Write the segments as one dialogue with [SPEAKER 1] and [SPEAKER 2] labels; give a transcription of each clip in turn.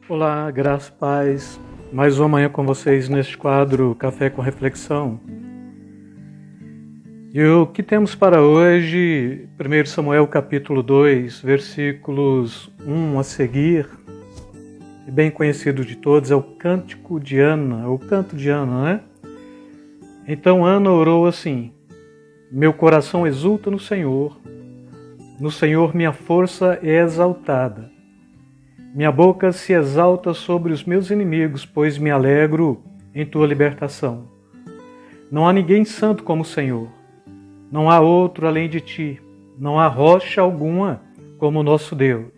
[SPEAKER 1] Olá, graça e paz. Mais uma manhã com vocês neste quadro Café com Reflexão. E o que temos para hoje, 1 Samuel capítulo 2, versículos 1 a seguir, bem conhecido de todos, é o Cântico de Ana, o Canto de Ana, né? Então Ana orou assim: meu coração exulta no Senhor minha força é exaltada. Minha boca se exalta sobre os meus inimigos, pois me alegro em tua libertação. Não há ninguém santo como o Senhor. Não há outro além de ti. Não há rocha alguma como o nosso Deus.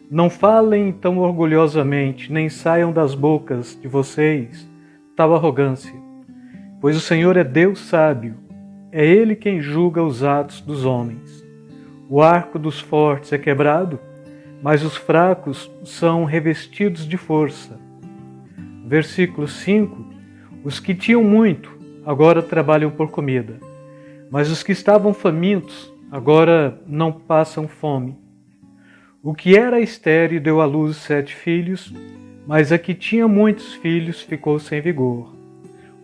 [SPEAKER 1] Não falem tão orgulhosamente, nem saiam das bocas de vocês tal arrogância. Pois o Senhor é Deus sábio. É Ele quem julga os atos dos homens. O arco dos fortes é quebrado, mas os fracos são revestidos de força. Versículo 5. Os que tinham muito, agora trabalham por comida. Mas os que estavam famintos, agora não passam fome. O que era estéril deu à luz 7 filhos, mas a que tinha muitos filhos ficou sem vigor.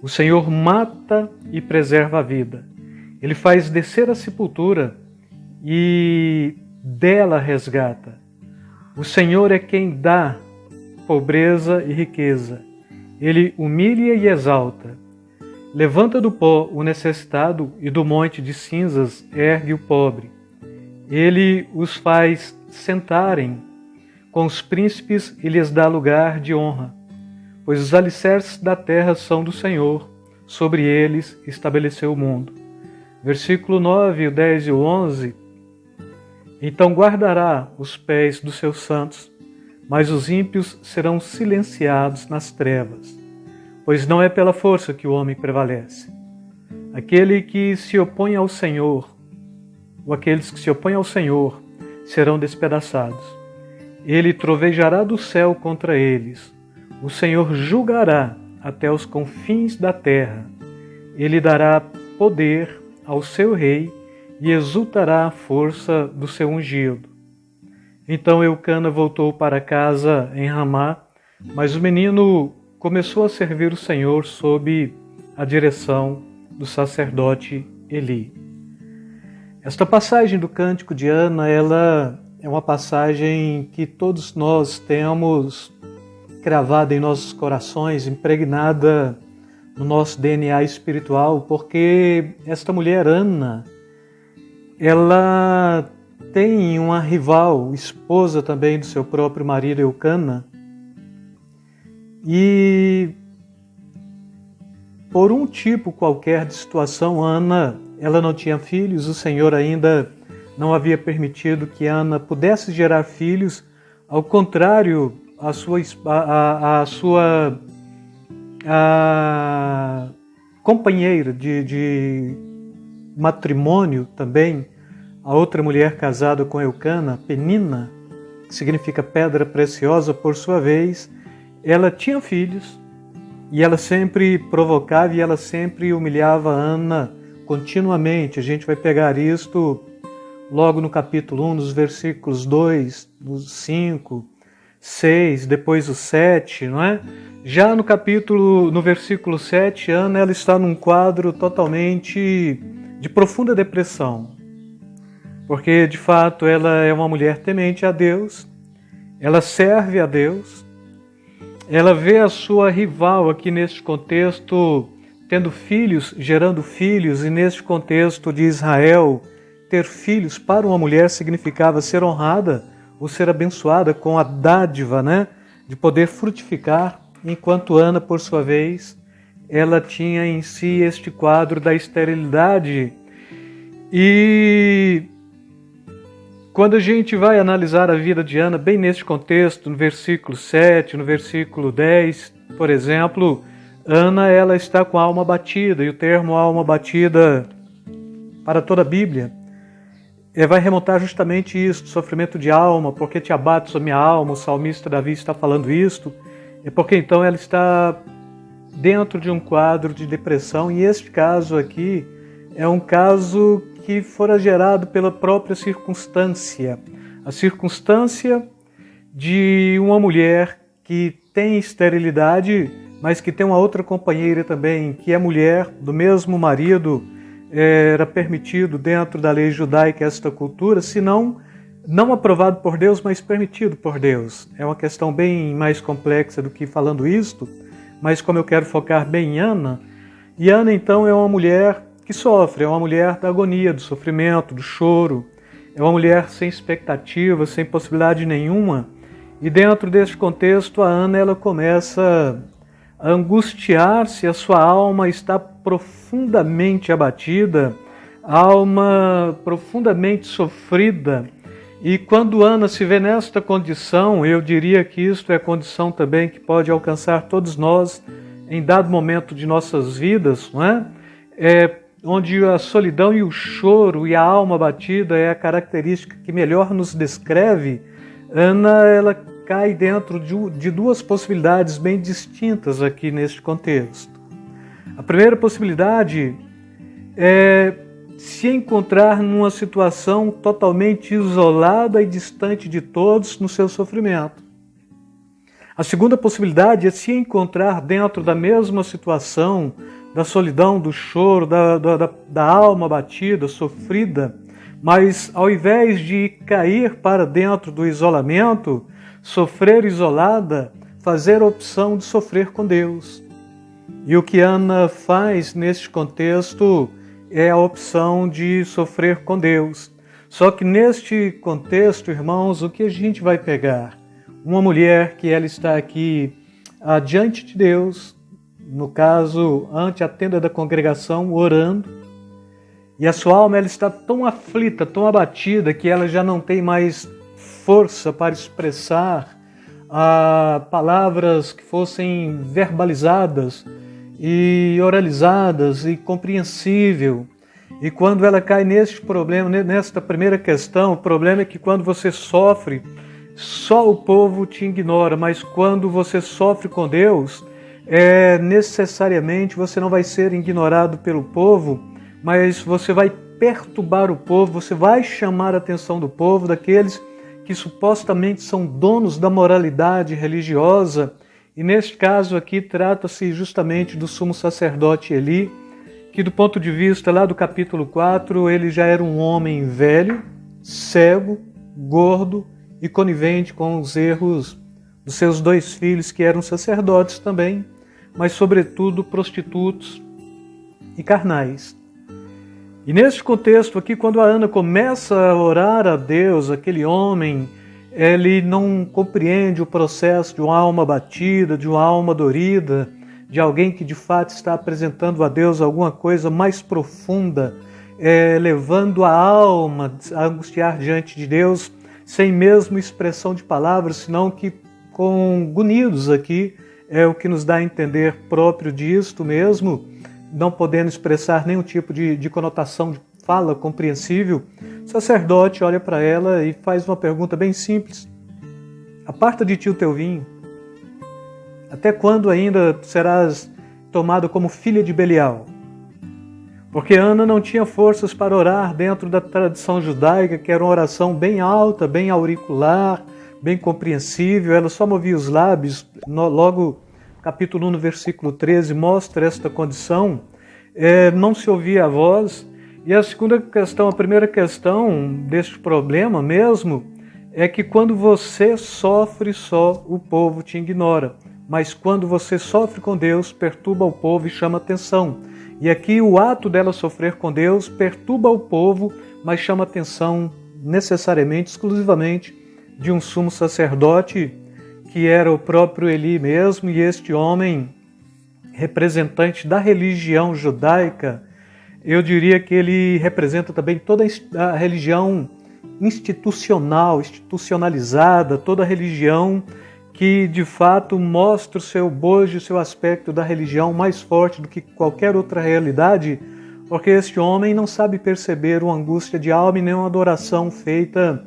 [SPEAKER 1] O Senhor mata e preserva a vida. Ele faz descer a sepultura e dela resgata. O Senhor é quem dá pobreza e riqueza. Ele humilha e exalta. Levanta do pó o necessitado e do monte de cinzas ergue o pobre. Ele os faz sentarem com os príncipes e lhes dá lugar de honra. Pois os alicerces da terra são do Senhor, sobre eles estabeleceu o mundo. Versículo 9, o 10 e o 11. Então guardará os pés dos seus santos, mas os ímpios serão silenciados nas trevas, pois não é pela força que o homem prevalece. Aquele que se opõe ao Senhor, ou aqueles que se opõem ao Senhor, serão despedaçados. Ele trovejará do céu contra eles. O Senhor julgará até os confins da terra. Ele dará poder ao seu rei e exultará a força do seu ungido. Então Eucana voltou para casa em Ramá, mas o menino começou a servir o Senhor sob a direção do sacerdote Eli. Esta passagem do Cântico de Ana, ela é uma passagem que todos nós temos cravada em nossos corações, impregnada no nosso DNA espiritual, porque esta mulher, Ana, ela tem uma rival, esposa também do seu próprio marido Eucana, e por um tipo qualquer de situação, Ana, ela não tinha filhos, o Senhor ainda não havia permitido que Ana pudesse gerar filhos, ao contrário, a sua companheira de matrimônio também, a outra mulher casada com Eucana, Penina, que significa pedra preciosa, por sua vez, ela tinha filhos e ela sempre provocava e ela sempre humilhava Ana continuamente. A gente vai pegar isto logo no capítulo 1, nos versículos 2, 5, 6, depois o 7, não é? Já no versículo 7, Ana ela está num quadro totalmente de profunda depressão, porque de fato ela é uma mulher temente a Deus, ela serve a Deus, ela vê a sua rival aqui neste contexto tendo filhos, gerando filhos, e neste contexto de Israel, ter filhos para uma mulher significava ser honrada ou ser abençoada com a dádiva, né, de poder frutificar, enquanto Ana, por sua vez, ela tinha em si este quadro da esterilidade. E quando a gente vai analisar a vida de Ana, bem neste contexto, no versículo 7, no versículo 10, por exemplo, Ana ela está com a alma abatida, e o termo alma abatida para toda a Bíblia vai remontar justamente isso, sofrimento de alma, porque te abates a minha alma, o salmista Davi está falando isto, é porque então ela está dentro de um quadro de depressão, e este caso aqui é um caso que fora gerado pela própria circunstância, a circunstância de uma mulher que tem esterilidade, mas que tem uma outra companheira também, que é mulher do mesmo marido. Era permitido dentro da lei judaica esta cultura, se não aprovado por Deus, mas permitido por Deus. É uma questão bem mais complexa do que falando isto, mas como eu quero focar bem em Ana, e Ana então é uma mulher que sofre, é uma mulher da agonia, do sofrimento, do choro, é uma mulher sem expectativa, sem possibilidade nenhuma, e dentro deste contexto a Ana ela começa a angustiar-se, a sua alma está profundamente abatida, a alma profundamente sofrida. E quando Ana se vê nesta condição, eu diria que isto é a condição também que pode alcançar todos nós em dado momento de nossas vidas, não é? Onde a solidão e o choro e a alma abatida é a característica que melhor nos descreve. Ana, ela cai dentro de duas possibilidades bem distintas aqui neste contexto. A primeira possibilidade é se encontrar numa situação totalmente isolada e distante de todos no seu sofrimento. A segunda possibilidade é se encontrar dentro da mesma situação, da solidão, do choro, da alma abatida, sofrida, mas ao invés de cair para dentro do isolamento, sofrer isolada, fazer a opção de sofrer com Deus. E o que Ana faz neste contexto é a opção de sofrer com Deus. Só que neste contexto, irmãos, o que a gente vai pegar? Uma mulher que ela está aqui diante de Deus, no caso, ante a tenda da congregação, orando, e a sua alma ela está tão aflita, tão abatida, que ela já não tem mais força para expressar palavras que fossem verbalizadas e oralizadas e compreensível. E quando ela cai neste problema, nesta primeira questão, o problema é que quando você sofre, só o povo te ignora, mas quando você sofre com Deus, necessariamente você não vai ser ignorado pelo povo, mas você vai perturbar o povo, você vai chamar a atenção do povo, daqueles que supostamente são donos da moralidade religiosa, e neste caso aqui trata-se justamente do sumo sacerdote Eli, que do ponto de vista lá do capítulo 4, ele já era um homem velho, cego, gordo e conivente com os erros dos seus dois filhos, que eram sacerdotes também, mas sobretudo prostitutos e carnais. E neste contexto aqui, quando a Ana começa a orar a Deus, aquele homem, ele não compreende o processo de uma alma batida, de uma alma dorida, de alguém que de fato está apresentando a Deus alguma coisa mais profunda, levando a alma a angustiar diante de Deus, sem mesmo expressão de palavras, senão que com gunidos aqui, é o que nos dá a entender próprio disto mesmo, não podendo expressar nenhum tipo de conotação de fala compreensível. O sacerdote olha para ela e faz uma pergunta bem simples: aparta de ti o teu vinho. Até quando ainda serás tomada como filha de Belial? Porque Ana não tinha forças para orar dentro da tradição judaica, que era uma oração bem alta, bem auricular, bem compreensível. Ela só movia os lábios. Logo, capítulo 1, no versículo 13, mostra esta condição. Não se ouvia a voz. E a segunda questão, a primeira questão deste problema mesmo, é que quando você sofre só, o povo te ignora. Mas quando você sofre com Deus, perturba o povo e chama atenção. E aqui o ato dela sofrer com Deus perturba o povo, mas chama atenção necessariamente, exclusivamente, de um sumo sacerdote, que era o próprio Eli mesmo, e este homem, representante da religião judaica, eu diria que ele representa também toda a religião institucionalizada, toda a religião que de fato mostra o seu bojo, o seu aspecto da religião mais forte do que qualquer outra realidade, porque este homem não sabe perceber uma angústia de alma e nem uma adoração feita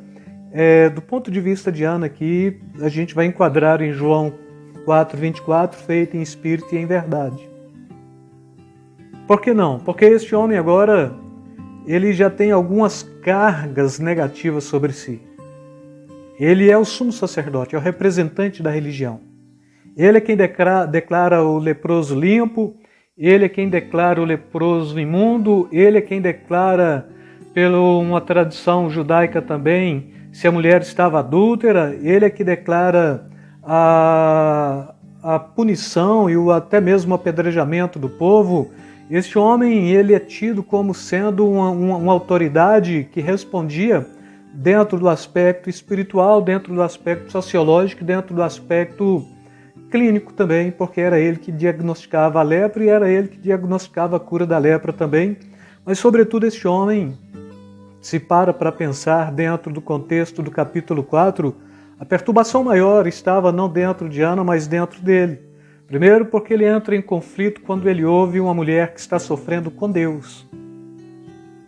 [SPEAKER 1] do ponto de vista de Ana, que a gente vai enquadrar em João 4:24, feita em espírito e em verdade. Por que não? Porque este homem agora, ele já tem algumas cargas negativas sobre si. Ele é o sumo sacerdote, é o representante da religião. Ele é quem declara o leproso limpo, ele é quem declara o leproso imundo, ele é quem declara, pela uma tradição judaica também, se a mulher estava adúltera, ele é que declara a punição e até mesmo o apedrejamento do povo. Este homem, ele é tido como sendo uma autoridade que respondia dentro do aspecto espiritual, dentro do aspecto sociológico, dentro do aspecto clínico também, porque era ele que diagnosticava a lepra e era ele que diagnosticava a cura da lepra também. Mas, sobretudo, este homem, se para pensar dentro do contexto do capítulo 4, a perturbação maior estava não dentro de Ana, mas dentro dele. Primeiro, porque ele entra em conflito quando ele ouve uma mulher que está sofrendo com Deus.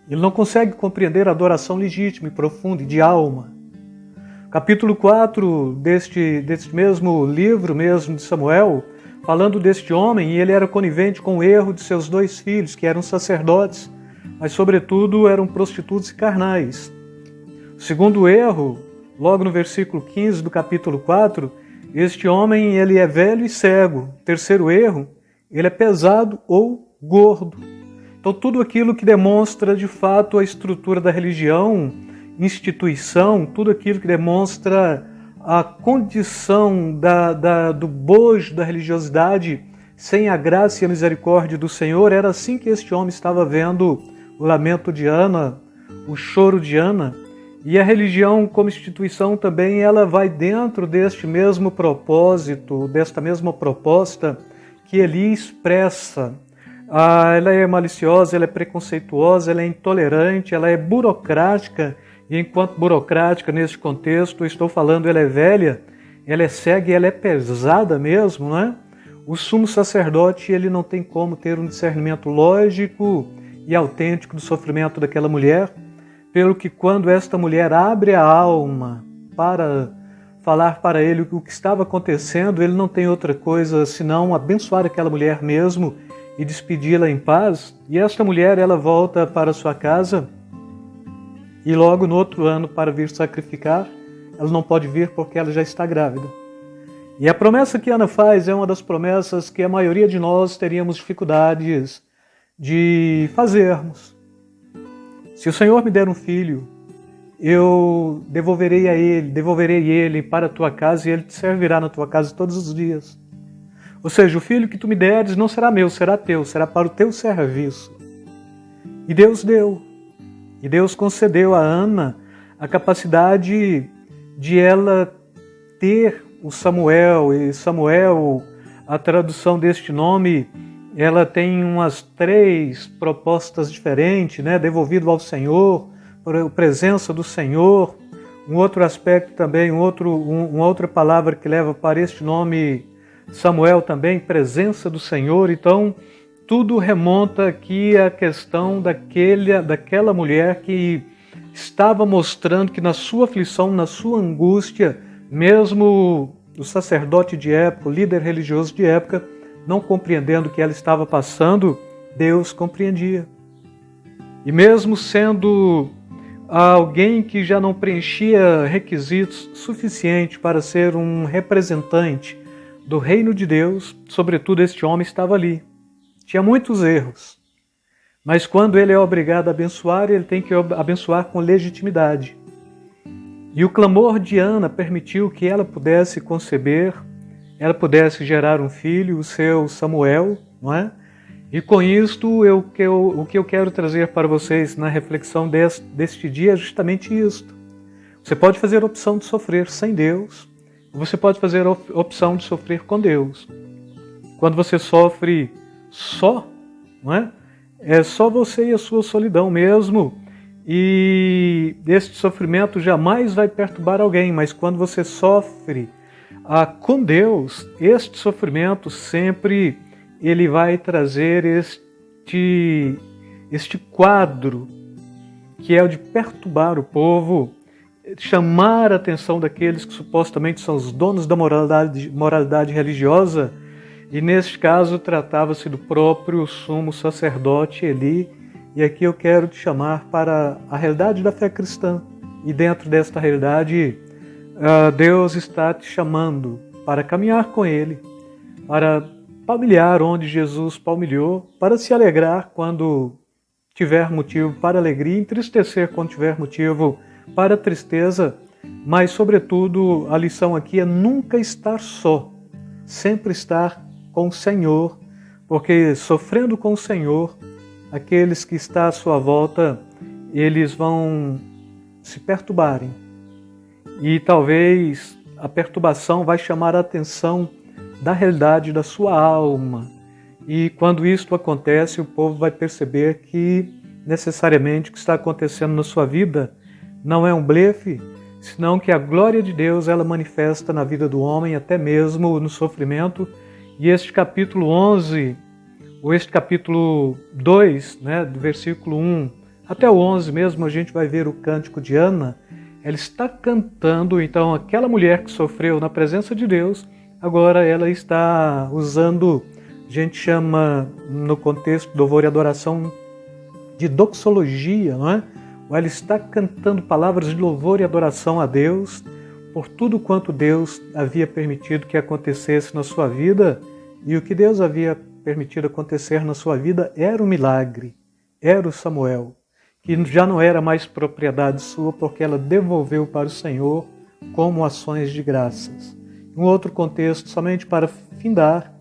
[SPEAKER 1] Ele não consegue compreender a adoração legítima e profunda e de alma. Capítulo 4 deste mesmo livro mesmo de Samuel, falando deste homem, e ele era conivente com o erro de seus 2 filhos, que eram sacerdotes, mas sobretudo eram prostitutos e carnais. O segundo erro, logo no versículo 15 do capítulo 4, este homem ele é velho e cego. Terceiro erro, ele é pesado ou gordo. Então tudo aquilo que demonstra de fato a estrutura da religião, instituição, tudo aquilo que demonstra a condição do bojo da religiosidade sem a graça e a misericórdia do Senhor, era assim que este homem estava vendo o lamento de Ana, o choro de Ana. E a religião como instituição também, ela vai dentro deste mesmo propósito, desta mesma proposta que Eli expressa. Ela é maliciosa, ela é preconceituosa, ela é intolerante, ela é burocrática, e enquanto burocrática neste contexto, eu estou falando, ela é velha, ela é cega e ela é pesada mesmo, não é? O sumo sacerdote, ele não tem como ter um discernimento lógico e autêntico do sofrimento daquela mulher, pelo que quando esta mulher abre a alma para falar para ele o que estava acontecendo, ele não tem outra coisa senão abençoar aquela mulher mesmo e despedi-la em paz. E esta mulher, ela volta para sua casa e logo no outro ano para vir sacrificar, ela não pode vir porque ela já está grávida. E a promessa que Ana faz é uma das promessas que a maioria de nós teríamos dificuldades de fazermos. Se o Senhor me der um filho, eu devolverei ele para a tua casa e ele te servirá na tua casa todos os dias. Ou seja, o filho que tu me deres não será meu, será teu, será para o teu serviço. E Deus deu. E Deus concedeu a Ana a capacidade de ela ter o Samuel. E Samuel, a tradução deste nome, ela tem umas 3 propostas diferentes, né? Devolvido ao Senhor, por a presença do Senhor. Um outro aspecto também, uma outra palavra que leva para este nome Samuel também, presença do Senhor. Então, tudo remonta aqui à questão daquela mulher que estava mostrando que na sua aflição, na sua angústia, mesmo o sacerdote de época, o líder religioso de época, não compreendendo o que ela estava passando, Deus compreendia. E mesmo sendo alguém que já não preenchia requisitos suficientes para ser um representante do reino de Deus, sobretudo este homem estava ali. Tinha muitos erros, mas quando ele é obrigado a abençoar, ele tem que abençoar com legitimidade. E o clamor de Ana permitiu que ela pudesse conceber, ela pudesse gerar um filho, o seu Samuel, não é? E com isto, o que eu quero trazer para vocês na reflexão deste dia é justamente isto. Você pode fazer a opção de sofrer sem Deus, ou você pode fazer a opção de sofrer com Deus. Quando você sofre só, não é? É só você e a sua solidão mesmo, e este sofrimento jamais vai perturbar alguém, mas quando você sofre com Deus, este sofrimento sempre ele vai trazer este quadro que é o de perturbar o povo, chamar a atenção daqueles que supostamente são os donos da moralidade religiosa, e neste caso tratava-se do próprio sumo sacerdote Eli. E aqui eu quero te chamar para a realidade da fé cristã. E dentro desta realidade, Deus está te chamando para caminhar com Ele, para palmilhar onde Jesus palmilhou, para se alegrar quando tiver motivo para alegria, entristecer quando tiver motivo para tristeza, mas, sobretudo, a lição aqui é nunca estar só, sempre estar com o Senhor, porque sofrendo com o Senhor, aqueles que estão à sua volta, eles vão se perturbarem. E talvez a perturbação vai chamar a atenção da realidade da sua alma. E quando isto acontece, o povo vai perceber que necessariamente o que está acontecendo na sua vida não é um blefe, senão que a glória de Deus ela manifesta na vida do homem, até mesmo no sofrimento. E este capítulo 11, ou este capítulo 2, do versículo 1 até o 11 mesmo, a gente vai ver o cântico de Ana. Ela está cantando, então, aquela mulher que sofreu na presença de Deus, agora ela está usando, a gente chama no contexto do louvor e adoração de doxologia, não é? Ela está cantando palavras de louvor e adoração a Deus por tudo quanto Deus havia permitido que acontecesse na sua vida, e o que Deus havia permitido acontecer na sua vida era um milagre, era o Samuel, que já não era mais propriedade sua, porque ela devolveu para o Senhor como ações de graças. Em um outro contexto, somente para findar,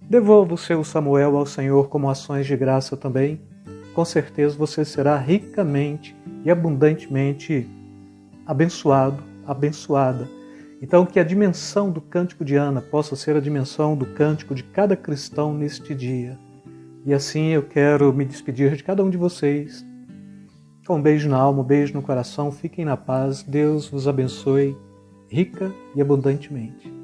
[SPEAKER 1] devolva o seu Samuel ao Senhor como ações de graça também. Com certeza você será ricamente e abundantemente abençoado, abençoada. Então, que a dimensão do cântico de Ana possa ser a dimensão do cântico de cada cristão neste dia. E assim eu quero me despedir de cada um de vocês, com um beijo na alma, um beijo no coração. Fiquem na paz. Deus vos abençoe rica e abundantemente.